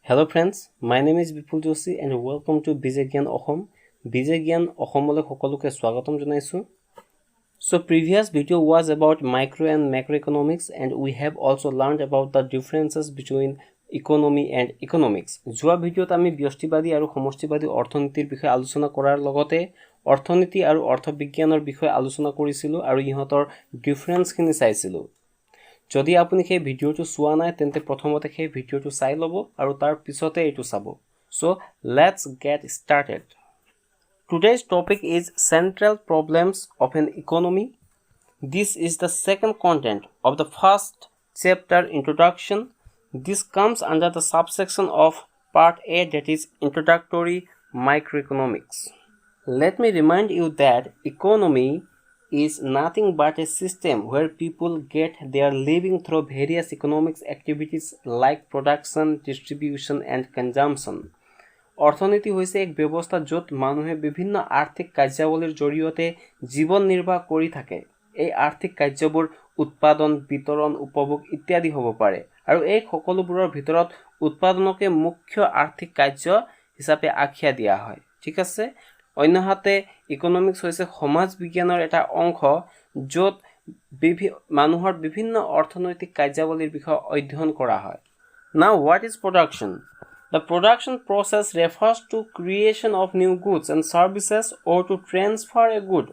Hello friends, my name is Bipul Joshi and welcome to BJ Gyan Ohom. BJ Gyan Ohomole hokoluke swagatom janaisu. So previous video was about micro and macroeconomics and we have also learned about the differences between economy and economics. Jua video ami byoshtibaadi aru somoshtibaadi orthonitir bishoye alochona korar logote orthoniti aru orthobigyanor bishoye alochona korisilu aru ihotor difference khini saisilu. যদি আপুনি সেই ভিডিওটো চোৱা নাই তেন্তে প্ৰথমতে সেই ভিডিওটো চাই ল'ব আৰু তাৰ পিছতে এইটো চাব so let's get started today's topic is central problems of an economy this is the second content of the first chapter introduction this comes under the subsection of part A that is introductory microeconomics let me remind you that economy is nothing but a system where people get their living through various economic activities like production, distribution and consumption. অৰ্থনীতি হৈছে এক ব্যৱস্থা য'ত মানুহে বিভিন্ন আৰ্থিক কাৰ্যাৱলীৰ জৰিয়তে জীৱন নিৰ্বাহ কৰি থাকে। এই আৰ্থিক কাৰ্যবোৰ উৎপাদন, বিতৰণ, উপভোগ ইত্যাদি হ'ব পাৰে আৰু এই সকলোবোৰৰ ভিতৰত উৎপাদনকে মুখ্য আৰ্থিক কাৰ্য হিচাপে আখ্যা দিয়া হয়। ঠিক আছে? অন্যহাতে ইকোনমিক্স হৈছে সমাজ বিজ্ঞানৰ এটা অংশ য'ত মানুহৰ বিভিন্ন অৰ্থনৈতিক কাৰ্যাৱলীৰ বিষয়ে অধ্যয়ন কৰা হয়। Now what is production? The production process refers to creation of new goods and services or to transfer a good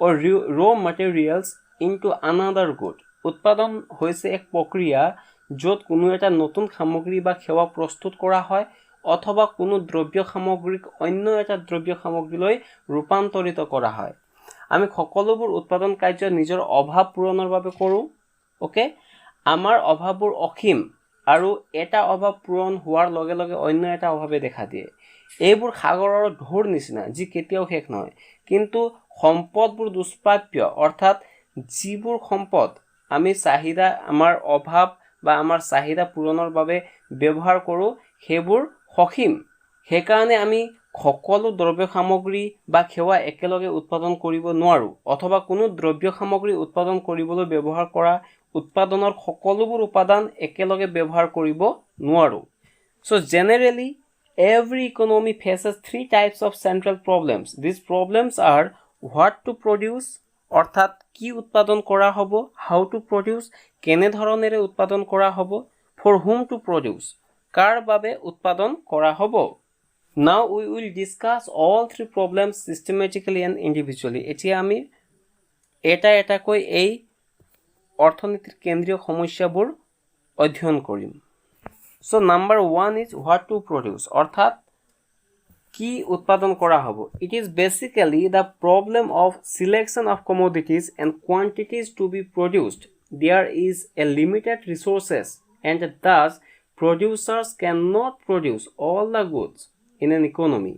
or raw materials into another good. উৎপাদন হৈছে এক প্ৰক্ৰিয়া য'ত কোনো এটা নতুন সামগ্ৰী বা সেৱা প্ৰস্তুত কৰা হয় অথবা কোনো দ্ৰব্য সামগ্ৰীক অন্য এটা দ্ৰব্য সামগ্ৰীলৈ ৰূপান্তৰিত কৰা হয়। আমি সকলোবোৰ উৎপাদন কাৰ্য নিজৰ অভাৱ পূৰণৰ বাবে কৰোঁ। ওকে, আমাৰ অভাৱবোৰ অসীম আৰু এটা অভাৱ পূৰণ হোৱাৰ লগে লগে অন্য এটা অভাৱে দেখা দিয়ে। এইবোৰ সাগৰৰ ঢৌৰ নিচিনা যি কেতিয়াও শেষ নহয়, কিন্তু সম্পদবোৰ দুষ্প্ৰাপ্য অৰ্থাৎ যিবোৰ সম্পদ আমি চাহিদা আমাৰ অভাৱ বা আমাৰ চাহিদা পূৰণৰ বাবে ব্যৱহাৰ কৰোঁ সেইবোৰ সসীম। সেইকাৰণে আমি সকলো দ্ৰব্য সামগ্ৰী বা সেৱা একেলগে উৎপাদন কৰিব নোৱাৰোঁ অথবা কোনো দ্ৰব্য সামগ্ৰী উৎপাদন কৰিবলৈ ব্যৱহাৰ কৰা উৎপাদনৰ সকলোবোৰ উপাদান একেলগে ব্যৱহাৰ কৰিব নোৱাৰোঁ। So generally every economy faces three types of central problems. These problems are what to produce অৰ্থাৎ কি উৎপাদন কৰা হ'ব, how to produce কেনে ধৰণেৰে উৎপাদন কৰা হ'ব, for whom to produce কাৰ বাবে উৎপাদন কৰা হ'ব। Now we will discuss all three problems systematically and individually. এতিয়া আমি এটা এটাকৈ এই অৰ্থনীতিৰ কেন্দ্ৰীয় সমস্যাবোৰ অধ্যয়ন কৰিম। So number 1 is what to produce অৰ্থাৎ কি উৎপাদন কৰা হ'ব। It is basically the problem of selection of commodities and quantities to be produced. There is a limited resources and thus producers cannot produce all the goods in an economy.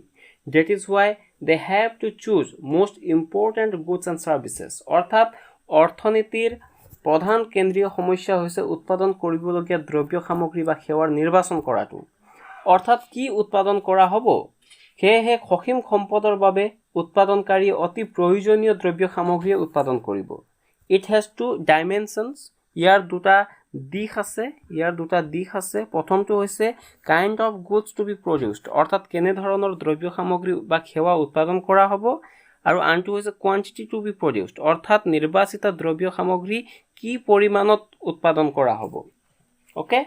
That is why they have to choose most important goods and services. অৰ্থাৎ অৰ্থনীতিৰ প্ৰধান কেন্দ্ৰীয় সমস্যা হৈছে উৎপাদন কৰিবলগীয়া দ্ৰব্য সামগ্ৰী বা সেৱাৰ নিৰ্বাচন কৰাটো। অৰ্থাৎ কি উৎপাদন কৰা হ'ব, সেয়েহে সসীম সম্পদৰ বাবে উৎপাদনকাৰী অতি প্ৰয়োজনীয় দ্ৰব্য সামগ্ৰী উৎপাদন কৰিব। It has two dimensions. ইয়াৰ দুটা দিশ আছে। প্ৰথমটো হৈছে kind of goods to be produced অৰ্থাৎ কেনে ধৰণৰ দ্ৰব্য সামগ্ৰী বা সেৱা উৎপাদন কৰা হ'ব আৰু আনটো হৈছে quantity to be produced অৰ্থাৎ নিৰ্বাচিত দ্ৰব্য সামগ্ৰী কি পৰিমাণত উৎপাদন কৰা হ'ব। Okay,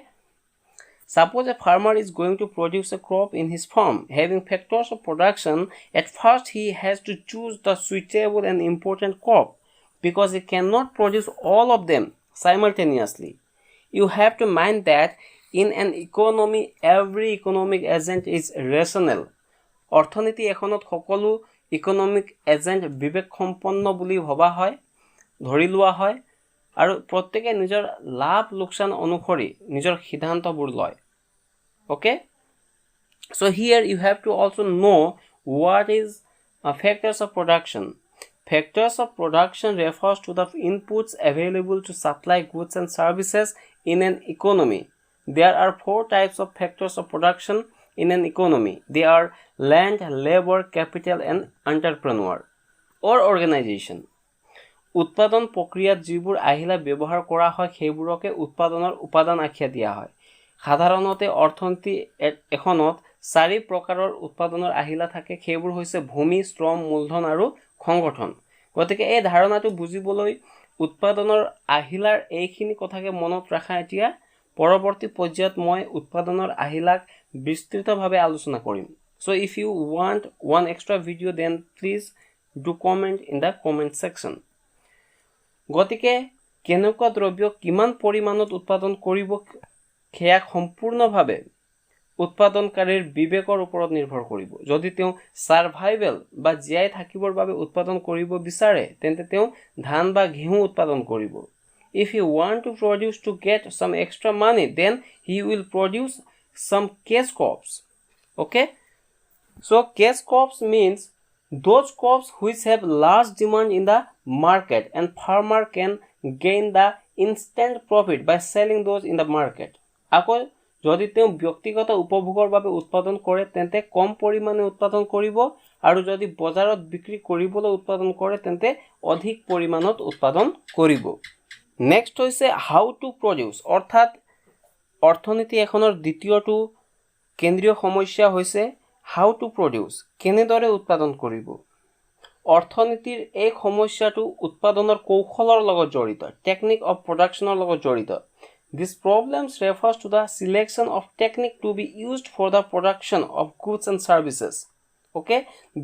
suppose a farmer is going to produce a crop in his farm having factors of production. At first he has to choose the suitable and important crop because he cannot produce all of them simultaneously. You have to mind that in an economy every economic agent is rational. অৰ্থনীতি এখনত সকলো economic agent বিবেক সম্পন্ন বুলি ভবা হয়, ধৰি লোৱা হয় আৰু প্ৰত্যেকে নিজৰ লাভ লোকচান অনুসৰি নিজৰ সিদ্ধান্তবোৰ লয়। Okay, so here you have to also know what is factors of production. Factors of production refers to the inputs available to supply goods and services in an economy. There are four types of factors of production in an economy. They are land, labor, capital and entrepreneur or organization. উৎপাদন প্ৰক্ৰিয়াত যিবোৰ আহিলা ব্যৱহাৰ কৰা হয় সেইবোৰকে উৎপাদনৰ উপাদান আখ্যা দিয়া হয়। সাধাৰণতে অৰ্থনীতি এখনত 4 প্ৰকাৰৰ উৎপাদনৰ আহিলা থাকে সেইবোৰ হৈছে ভূমি শ্ৰম মূলধন আৰু সংগঠন গতিকে এই ধাৰণাটো বুজিবলৈ উৎপাদনৰ আহিলাৰ এইখিনি কথাকে মনত ৰাখা এতিয়া পৰৱৰ্তী পৰ্যায়ত মই উৎপাদনৰ আহিলাক বিস্তৃতভাৱে আলোচনা কৰিম so if you want one extra video then please do comment in the comment section গতিকে কেনেকুৱা দ্ৰব্য কিমান পৰিমাণত উৎপাদন কৰিব খেয়া সম্পূৰ্ণভাৱে উৎপাদনকাৰীৰ বিবেকৰ ওপৰত নিৰ্ভৰ কৰিব যদি তেওঁ সাৰ্ভাইভেল বা জীয়াই থাকিবৰ বাবে উৎপাদন কৰিব বিচাৰে তেন্তে তেওঁ ধান বা ঘেঁহু উৎপাদন কৰিব if he want to produce to get some extra money then he will produce some cash crops okay so cash crops means those crops which have large demand in the market and farmer can gain the instant profit by selling those in the market আকৌ যদি তেওঁ ব্যক্তিগত উপভোগৰ বাবে উৎপাদন কৰে তেন্তে কম পৰিমাণে উৎপাদন কৰিব আৰু যদি বজাৰত বিক্ৰী কৰিবলৈ উৎপাদন কৰে তেন্তে অধিক পৰিমাণত উৎপাদন কৰিব নেক্সট হৈছে হাউ টু প্ৰডিউস অৰ্থাৎ অৰ্থনীতি এখনৰ দ্বিতীয়টো কেন্দ্ৰীয় সমস্যা হৈছে হাউ টু প্ৰডিউস কেনেদৰে উৎপাদন কৰিব অৰ্থনীতিৰ এই সমস্যাটো উৎপাদনৰ কৌশলৰ লগত জড়িত টেকনিক অফ প্ৰডাকচনৰ লগত জড়িত This problem refers to the selection of technique to be used for the production of goods and services. Okay,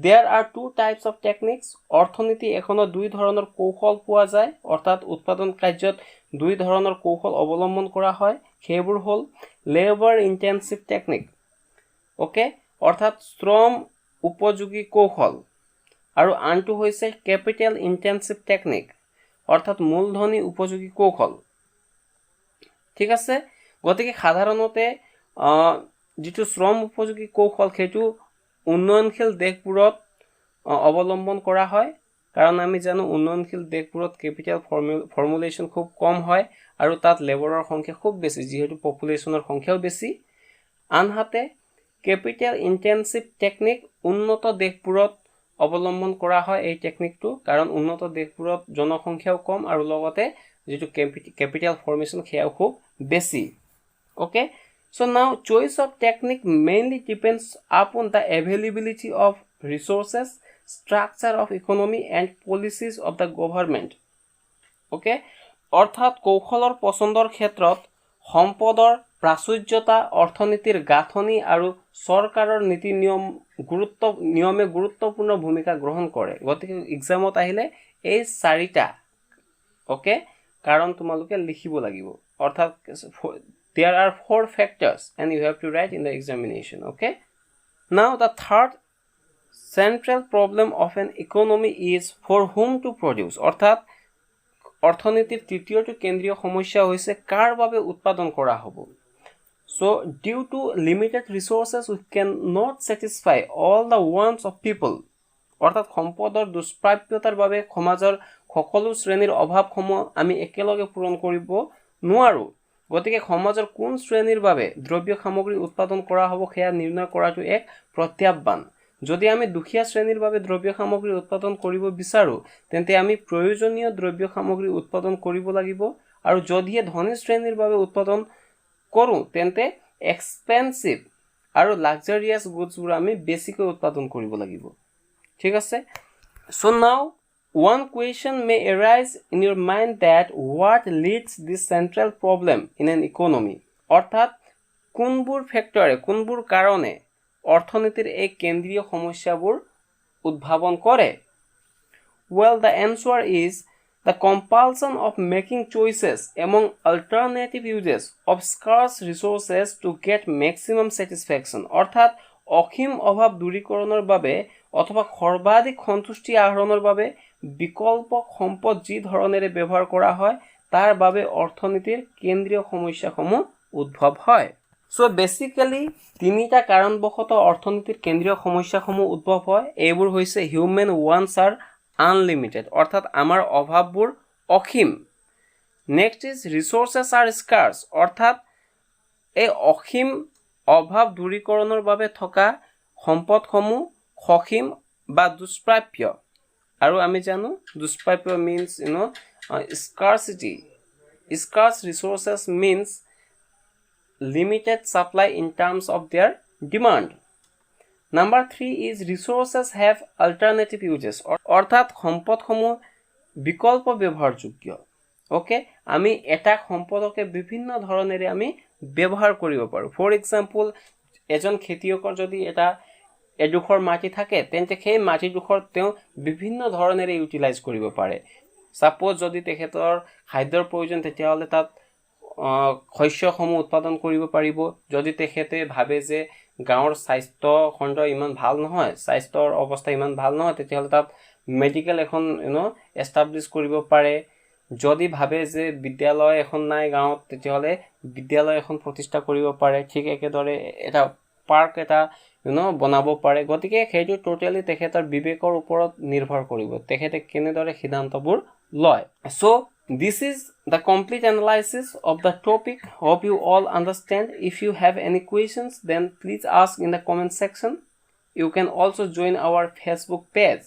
there are two types of techniques. অৰ্থনীতি এখনত দুই ধৰণৰ কৌশল পোৱা যায় অৰ্থাৎ উৎপাদন কাৰ্যত দুই ধৰণৰ কৌশল অৱলম্বন কৰা হয় সেইবোৰ হ'ল labor intensive technique. Okay, অৰ্থাৎ শ্ৰম উপযোগী কৌশল আৰু আনটো হৈছে capital intensive technique অৰ্থাৎ মূলধনী উপযোগী কৌশল ঠিক আছে গতিকে সাধাৰণতে যেটো শ্ৰম উপযোগী কৌশল সেইটো উন্নয়নশীল দেশবোৰত অৱলম্বন কৰা হয় কাৰণ আমি জানো উন্নয়নশীল দেশবোৰত ক্যাপিটাল ফৰ্মুলেশন খুব কম হয় আৰু তাত লেবাৰৰ সংখ্যা খুব বেছি যেহেতু পপুলেশনৰ সংখ্যাও বেছি আনহাতে ক্যাপিটাল ইন্টেনসিভ টেকনিক উন্নত দেশবোৰত অৱলম্বন কৰা হয় এই টেকনিকটো কাৰণ উন্নত দেশবোৰত জনসংখ্যাও কম আৰু লগতে যেটো capital formation খেয়াও খুব বেছি okay so now choice of technique mainly depends upon the availability of resources structure of economy and policies of the government okay অৰ্থাৎ কৌশলৰ পছন্দৰ ক্ষেত্ৰত সম্পদৰ প্ৰাচুৰ্যতা অৰ্থনীতিৰ গাঁথনি আৰু চৰকাৰৰ নীতি নিয়মে গুৰুত্বপূৰ্ণ ভূমিকা গ্ৰহণ কৰে গতিকে এক্সামত আহিলে এই চাৰিটা okay কাৰণ তোমালোকে লিখিব লাগিব অৰ্থাৎ there are 4 factors and you have to write in the examination okay now the third central problem of an economy is for whom to produce অৰ্থাৎ অৰ্থনীতিৰ তৃতীয়টো কেন্দ্ৰীয় সমস্যা হৈছে কাৰ বাবে উৎপাদন কৰা হ'ব so due to limited resources we cannot satisfy all the wants of people অৰ্থাৎ সম্পদৰ দুষ্প্ৰাপ্যতাৰ বাবে সমাজৰ সকলো শ্ৰেণীৰ অভাৱসমূহ আমি একেলগে পূৰণ কৰিব নোৱাৰো গতিকে সমাজৰ কোন শ্ৰেণীৰ বাবে দ্ৰব্য সামগ্ৰী উৎপাদন কৰা হ'ব সেয়া নিৰ্ণয় কৰাটো এক প্ৰত্যাহ্বান যদি আমি দুখীয়া শ্ৰেণীৰ বাবে দ্ৰব্য সামগ্ৰী উৎপাদন কৰিব বিচাৰো তেন্তে আমি প্ৰয়োজনীয় দ্ৰব্য সামগ্ৰী উৎপাদন কৰিব লাগিব আৰু যদি ধনী শ্ৰেণীৰ বাবে উৎপাদন কৰো তেন্তে এক্সপেন্সিভ আৰু লাক্সাৰিয়াছ গুডছবোৰ আমি বেছিকৈ উৎপাদন কৰিব লাগিব ঠিক আছে so now one question may arise in your mind that what leads this central problem in an economy অৰ্থাৎ কোনবোৰ ফ্যাক্টৰে কোনবোৰ কাৰণে অৰ্থনীতিৰ এই কেন্দ্ৰীয় সমস্যাবোৰ উদ্ভাৱন কৰে well the answer is the compulsion of making choices among alternative uses of scarce resources to get maximum satisfaction অৰ্থাৎ অসীম অভাৱ দূৰীকৰণৰ বাবে অথবা সৰ্বাধিক সন্তুষ্টি আহৰণৰ বাবে বিকল্প সম্পদ যি ধৰণেৰে ব্যৱহাৰ কৰা হয় তাৰ বাবে অৰ্থনীতিৰ কেন্দ্ৰীয় সমস্যাসমূহ উদ্ভৱ হয় সো বেসিক্যালি তিনিটা কাৰণবশত অৰ্থনীতিৰ কেন্দ্ৰীয় সমস্যাসমূহ উদ্ভৱ হয় এইবোৰ হৈছে হিউম্যান ওয়ান্টস আৰ আনলিমিটেড অৰ্থাৎ আমাৰ অভাৱবোৰ অসীম নেক্সট ইজ ৰিসোৰ্সেস আৰ স্কাৰ্স অৰ্থাৎ এই অসীম অভাৱ দূৰীকৰণৰ বাবে থকা সম্পদসমূহ সসীম বা দুষ্প্ৰাপ্য আৰু আমি জানো দুষ্প্ৰাপ্য means scarcity scarce resources means limited supply in terms of their demand. Number 3 is resources have alternative uses. অর্থাৎ সম্পদসমূহ বিকল্প ব্যৱহাৰযোগ্য ওকে আমি এটা সম্পদকে বিভিন্ন ধৰণেৰে আমি ব্যৱহাৰ কৰিব পাৰো ফৰ এক্সাম্পল এজন খেতিয়কৰ যদি এটা এডোখৰ মাটি থাকে তেন্তে সেই মাটিডোখৰ তেওঁ বিভিন্ন ধৰণেৰে ইউটিলাইজ কৰিব পাৰে সাপোজ যদি তেখেতৰ খাদ্যৰ প্ৰয়োজন তেতিয়াহলে তাত শস্যসমূহ উৎপাদন কৰিব পাৰিব যদি তেখেতে ভাবে যে গাঁৱৰ স্বাস্থ্য খণ্ড ইমান ভাল নহয় স্বাস্থ্যৰ অৱস্থা ইমান ভাল নহয় তেতিয়াহলে তাত মেডিকেল এখন এস্টাবলিশ কৰিব পাৰে যদি ভাবে যে বিদ্যালয় এখন নাই গাঁৱত তেতিয়াহলে বিদ্যালয় এখন প্ৰতিষ্ঠা কৰিব পাৰে ঠিক একেদৰে এটা পাৰ্ক এটা বনাব পাৰে গতিকে সেইটো টোটালি তেখেতৰ বিবেকৰ ওপৰত নিৰ্ভৰ কৰিব তেখেতে কেনেদৰে সিদ্ধান্তবোৰ লয় so this is the complete analysis of the topic hope you all understand if you have any questions then please ask in the comment section you can also join our Facebook page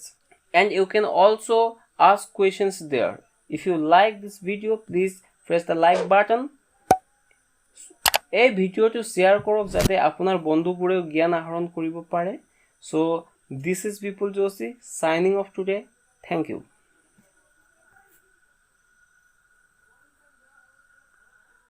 and you can also ask questions there if you like this video please press the like button এই ভিডিওটো share কৰক যাতে আপোনাৰ বন্ধুবোৰে জ্ঞান আহৰণ কৰিব পাৰে so this is Vipul Joshi signing off today thank you